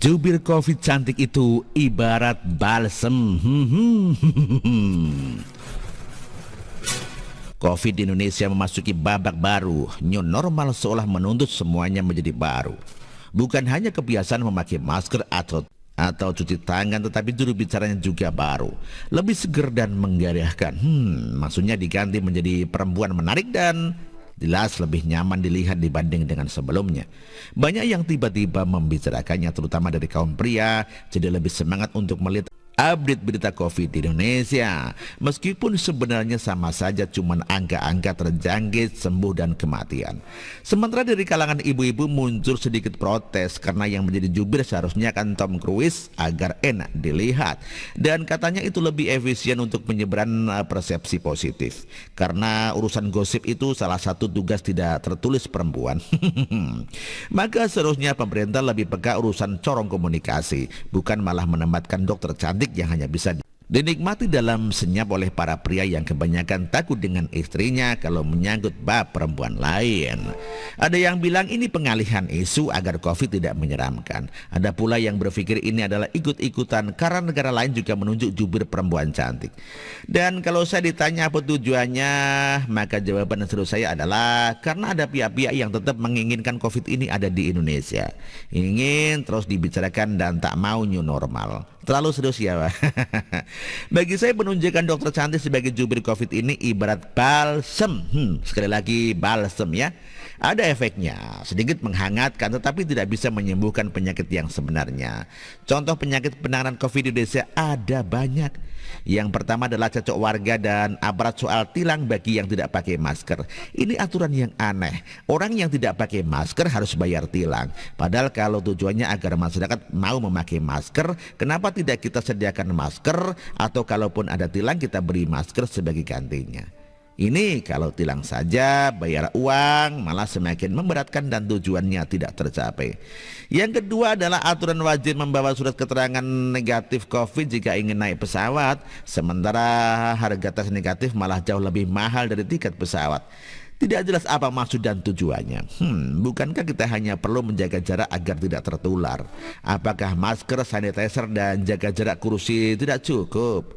Jubir Covid cantik itu ibarat balsem. Covid di Indonesia memasuki babak baru. New normal seolah menuntut semuanya menjadi baru. Bukan hanya kebiasaan memakai masker atau cuci tangan, tetapi juru bicaranya juga baru. Lebih seger dan menggairahkan. Maksudnya diganti menjadi perempuan menarik dan jelas lebih nyaman dilihat dibanding dengan sebelumnya. Banyak yang tiba-tiba membicarakannya, terutama dari kaum pria, jadi lebih semangat untuk melihat update berita Covid di Indonesia. Meskipun sebenarnya sama saja, cuman angka-angka terjangkit, sembuh dan kematian. Sementara dari kalangan ibu-ibu muncul sedikit protes karena yang menjadi jubir seharusnya kan Tom Cruise agar enak dilihat. Dan katanya itu lebih efisien untuk penyebaran persepsi positif. Karena urusan gosip itu salah satu tugas tidak tertulis perempuan. Maka seharusnya pemerintah lebih peka urusan corong komunikasi, bukan malah menempatkan dokter cantik yang hanya bisa dinikmati dalam senyap oleh para pria yang kebanyakan takut dengan istrinya kalau menyangkut bab perempuan lain. Ada yang bilang ini pengalihan isu agar Covid tidak menyeramkan. Ada pula yang berpikir ini adalah ikut-ikutan karena negara lain juga menunjuk jubir perempuan cantik. Dan kalau saya ditanya apa tujuannya, maka jawaban seru saya adalah karena ada pihak-pihak yang tetap menginginkan Covid ini ada di Indonesia. Ingin terus dibicarakan dan tak mau new normal. Terlalu serius ya, Pak. Bagi saya penunjukan dokter cantik sebagai jubir Covid ini ibarat balsem. Sekali lagi balsem ya. Ada efeknya, sedikit menghangatkan tetapi tidak bisa menyembuhkan penyakit yang sebenarnya. Contoh penyakit penanganan Covid di Indonesia ada banyak. Yang pertama adalah cocok warga dan aparat soal tilang bagi yang tidak pakai masker. Ini aturan yang aneh. Orang yang tidak pakai masker harus bayar tilang. Padahal kalau tujuannya agar masyarakat mau memakai masker, kenapa tidak kita sediakan masker, atau kalaupun ada tilang kita beri masker sebagai gantinya. Ini kalau tilang saja bayar uang malah semakin memberatkan dan tujuannya tidak tercapai. Yang kedua adalah aturan wajib membawa surat keterangan negatif Covid jika ingin naik pesawat. Sementara harga tes negatif malah jauh lebih mahal dari tiket pesawat. Tidak jelas apa maksud dan tujuannya. Bukankah kita hanya perlu menjaga jarak agar tidak tertular? Apakah masker, sanitizer dan jaga jarak kursi tidak cukup?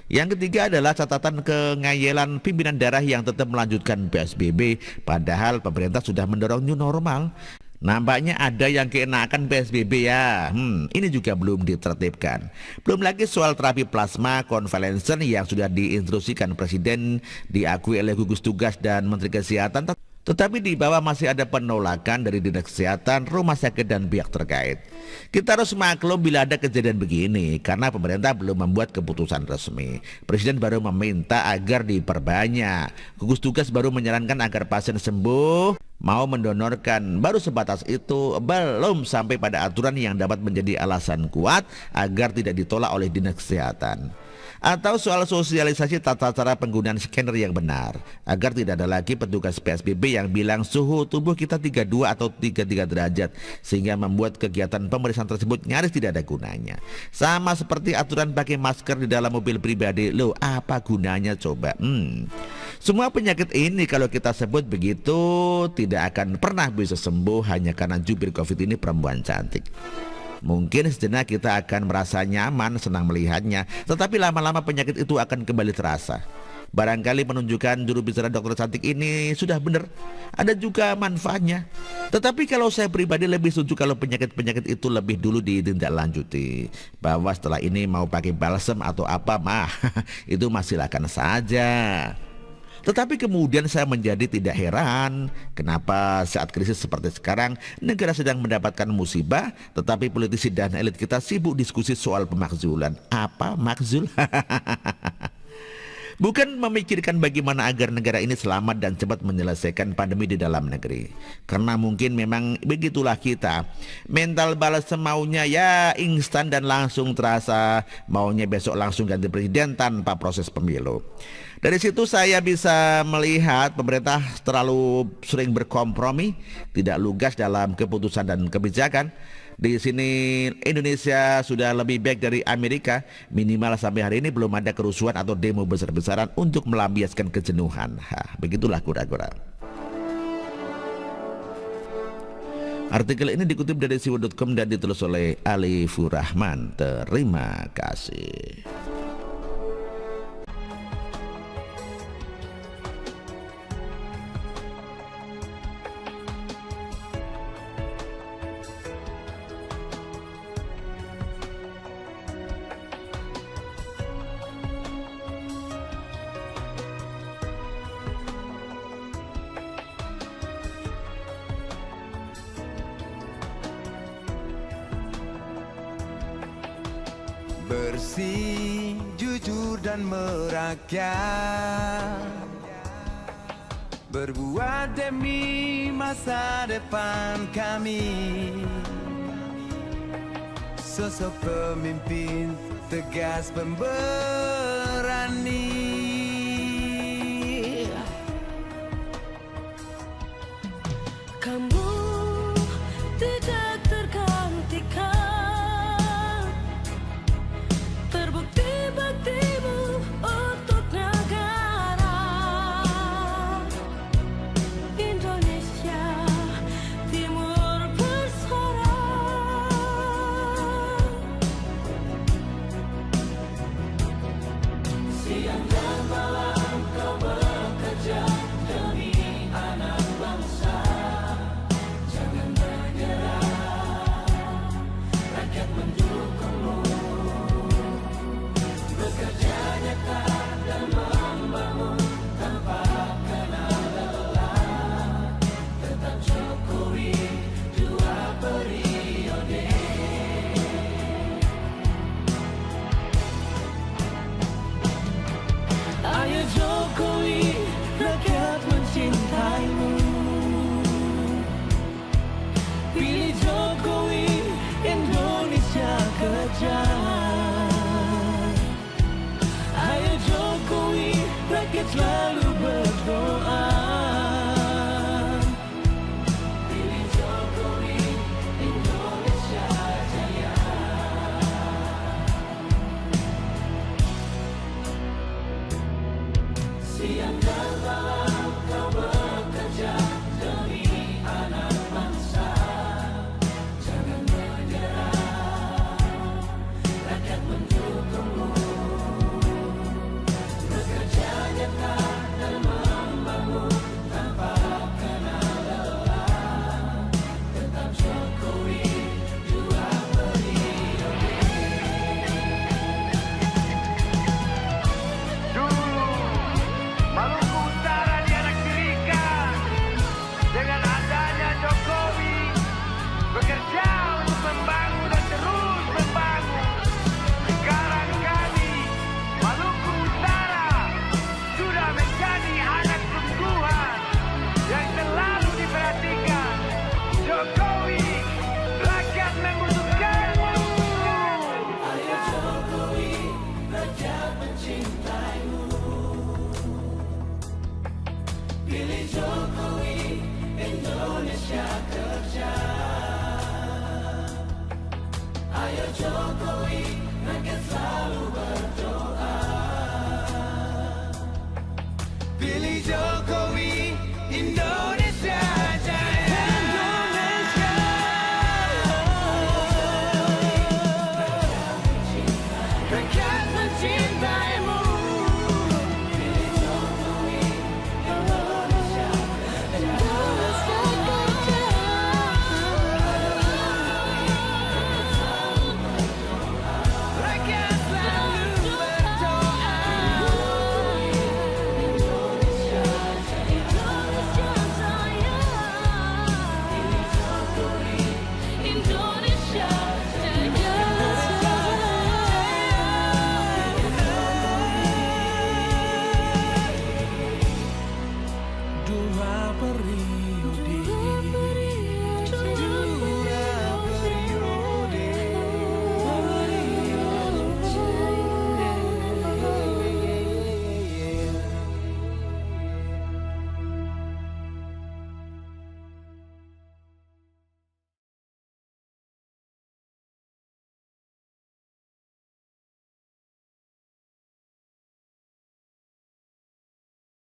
Yang ketiga adalah catatan kengayelan pimpinan daerah yang tetap melanjutkan PSBB padahal pemerintah sudah mendorong new normal. Nampaknya ada yang keenakan PSBB ya. Ini juga belum ditertibkan. Belum lagi soal terapi plasma konvalesen yang sudah diinstruksikan Presiden, diakui oleh gugus tugas dan Menteri Kesehatan. Tetapi di bawah masih ada penolakan dari Dinas Kesehatan, rumah sakit dan pihak terkait. Kita harus maklum bila ada kejadian begini karena pemerintah belum membuat keputusan resmi. Presiden baru meminta agar diperbanyak. Gugus tugas baru menyarankan agar pasien sembuh mau mendonorkan. Baru sebatas itu, belum sampai pada aturan yang dapat menjadi alasan kuat agar tidak ditolak oleh Dinas Kesehatan. Atau soal sosialisasi tata cara penggunaan scanner yang benar agar tidak ada lagi petugas PSBB yang bilang suhu tubuh kita 32 atau 33 derajat sehingga membuat kegiatan pemeriksaan tersebut nyaris tidak ada gunanya. Sama seperti aturan pakai masker di dalam mobil pribadi. Loh, apa gunanya coba? Semua penyakit ini kalau kita sebut begitu tidak akan pernah bisa sembuh hanya karena jubir Covid ini perempuan cantik. Mungkin sejenak kita akan merasa nyaman, senang melihatnya, tetapi lama-lama penyakit itu akan kembali terasa. Barangkali penunjukan juru bicara dokter cantik ini sudah benar, ada juga manfaatnya. Tetapi kalau saya pribadi lebih setuju kalau penyakit-penyakit itu lebih dulu ditindaklanjuti. Bahwa setelah ini mau pakai balsem atau apa mah, itu masih silakan saja. Tetapi kemudian saya menjadi tidak heran kenapa saat krisis seperti sekarang negara sedang mendapatkan musibah tetapi politisi dan elit kita sibuk diskusi soal pemakzulan. Apa makzul? Bukan memikirkan bagaimana agar negara ini selamat dan cepat menyelesaikan pandemi di dalam negeri. Karena mungkin memang begitulah kita. Mental balas semaunya ya instan dan langsung terasa. Maunya besok langsung ganti presiden tanpa proses pemilu. Dari situ saya bisa melihat pemerintah terlalu sering berkompromi, tidak lugas dalam keputusan dan kebijakan. Di sini Indonesia sudah lebih baik dari Amerika. Minimal sampai hari ini belum ada kerusuhan atau demo besar-besaran untuk melampiaskan kejenuhan. Begitulah kura-kura. Artikel ini dikutip dari siwo.com dan ditulis oleh Alifur Rahman. Terima kasih. Bersih, jujur dan merakyat, berbuat demi masa depan kami. Sosok pemimpin tegas pemberani, kamu tidak tergantikan, terbukti baktimu untuk negara Indonesia Timur bersuara. Siang dan malam kau bekerja demi anak bangsa. Jangan menyerah, rakyat mendukungmu. Bekerja nyata dan membangun tanpa kenal lelah. Tetap Jokowi 2 periode. Ayo Jokowi, rakyat mencintaimu. Pilih Jokowi, Indonesia kerja. Ayo Jokowi, rakyat selalu berdoa. Pilih Jokowi, Indonesia jaya. Siang dan malam kau bekerja demi anak bangsa. Jangan menyerah, rakyat mendukungmu. Bekerja nyata dan membangun tanpa kenal lelah. Tetap Jokowi 2 periode. Dulu Maluku Utara dianaktirikan. Dengan adanya Jokowi bekerja untuk membangun dan terus membangun. Sekarang kami Maluku Utara sudah menjadi anak sungguhan yang selalu diperhatikan. Jokowi, rakyat membutuhkanmu. Ayo Jokowi, rakyat mencintaimu. Pilih Jokowi, Indonesia kerja. Ayo Jokowi, rakyat selalu berdoa. pilih Jokowi, Indonesia jaya. Rakyat mencintaimu. Pilih Jokowi, Indonesia kerja. Rakyat selalu berdoa. Indonesia jaya. Pilih Jokowi, Indonesia jaya. 2 periode.